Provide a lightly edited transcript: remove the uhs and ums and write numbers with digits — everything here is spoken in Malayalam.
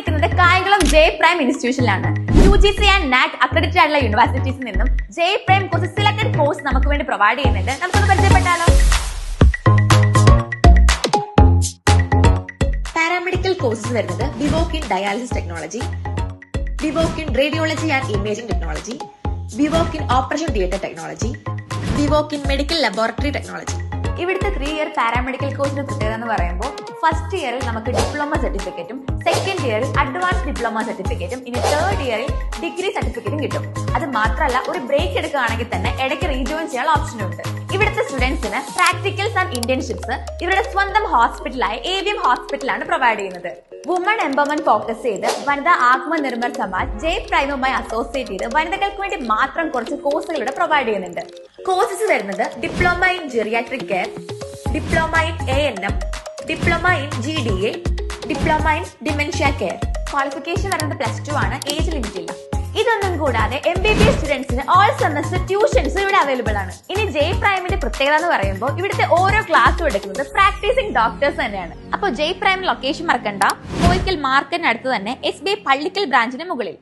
നിൽക്കുന്നത് കായംകുളം ജെ പ്രൈം ഇൻസ്റ്റിറ്റ്യൂഷനിലാണ്. UGC ആൻഡ് NAC അക്രഡിറ്റഡ് ആയിട്ടുള്ള യൂണിവേഴ്സിറ്റീസിൽ നിന്നും J prime course selected course നമുക്ക് വേണ്ടി പ്രൊവൈഡ് ചെയ്യുന്നുണ്ട്. നമുക്കൊന്ന് പരിചയപ്പെട്ടാലോ. പാരാമെഡിക്കൽ കോഴ്സസ് വരുന്നത് BVoc in dialysis technology, BVoc in radiology and imaging technology, BVoc in operation theatre technology, BVoc in medical laboratory technology. ഇവിടുത്തെ 3 ഇയർ പാരാമെഡിക്കൽ കോഴ്സിന്റെ പ്രത്യേകത എന്ന് പറയുമ്പോൾ ഫസ്റ്റ് ഇയറിൽ നമുക്ക് ഡിപ്ലോമ സർട്ടിഫിക്കറ്റും, സെക്കൻഡ് ഇയറിൽ അഡ്വാൻസ് ഡിപ്ലോമ സർട്ടിഫിക്കറ്റും, ഇനി തേർഡ് ഇയറിൽ ഡിഗ്രി സർട്ടിഫിക്കറ്റും കിട്ടും. അത് മാത്രമല്ല, ഒരു ബ്രേക്ക് എടുക്കുകയാണെങ്കിൽ തന്നെ ഇടയ്ക്ക് റീജോയിൻ ചെയ്യാനുള്ള ഓപ്ഷനും ഉണ്ട്. ഇവിടുത്തെ സ്റ്റുഡൻസിന് പ്രാക്ടിക്കൽസ് ആൻഡ് ഇന്റേൺഷിപ്സ് ഇവരുടെ സ്വന്തം ഹോസ്പിറ്റലായ AVM ഹോസ്പിറ്റലാണ് പ്രൊവൈഡ് ചെയ്യുന്നത്. വുമൺ എംപവർമെന്റ് ഫോക്കസ് ചെയ്ത് വനിതാ ആത്മനിർഭർ സമാജ് ജെ പ്രൈമുമായി അസോസിയേറ്റ് ചെയ്ത് വനിതകൾക്ക് വേണ്ടി മാത്രം കുറച്ച് കോഴ്സുകൾ ഇവിടെ പ്രൊവൈഡ് ചെയ്യുന്നുണ്ട്. കോഴ്സസ് വരുന്നത് diploma in geriatric care, diploma in ANM, diploma in GDA, diploma in dementia care. Qualification വരുന്നത് +2 ആണ്, ഏജ് ലിമിറ്റ് ഇല്ല. ഇതൊന്നും കൂടാതെ MBBS സ്റ്റുഡൻസിന് ഓൾ സെമസ്റ്റർ ട്യൂഷൻസ് ഇവിടെ അവൈലബിൾ ആണ്. ഇനി ജെ പ്രൈമിന്റെ പ്രത്യേകത എന്ന് പറയുമ്പോൾ ഇവിടുത്തെ ഓരോ ക്ലാസ്സും എടുക്കുന്നത് പ്രാക്ടീസിംഗ് ഡോക്ടേഴ്സ് തന്നെയാണ്. അപ്പോൾ ജെ പ്രൈം ലൊക്കേഷൻ മറക്കണ്ട, കോയിക്കൽ മാർക്കറ്റിന് അടുത്ത് തന്നെ SBI പള്ളിക്കൽ ബ്രാഞ്ചിന് മുകളിൽ.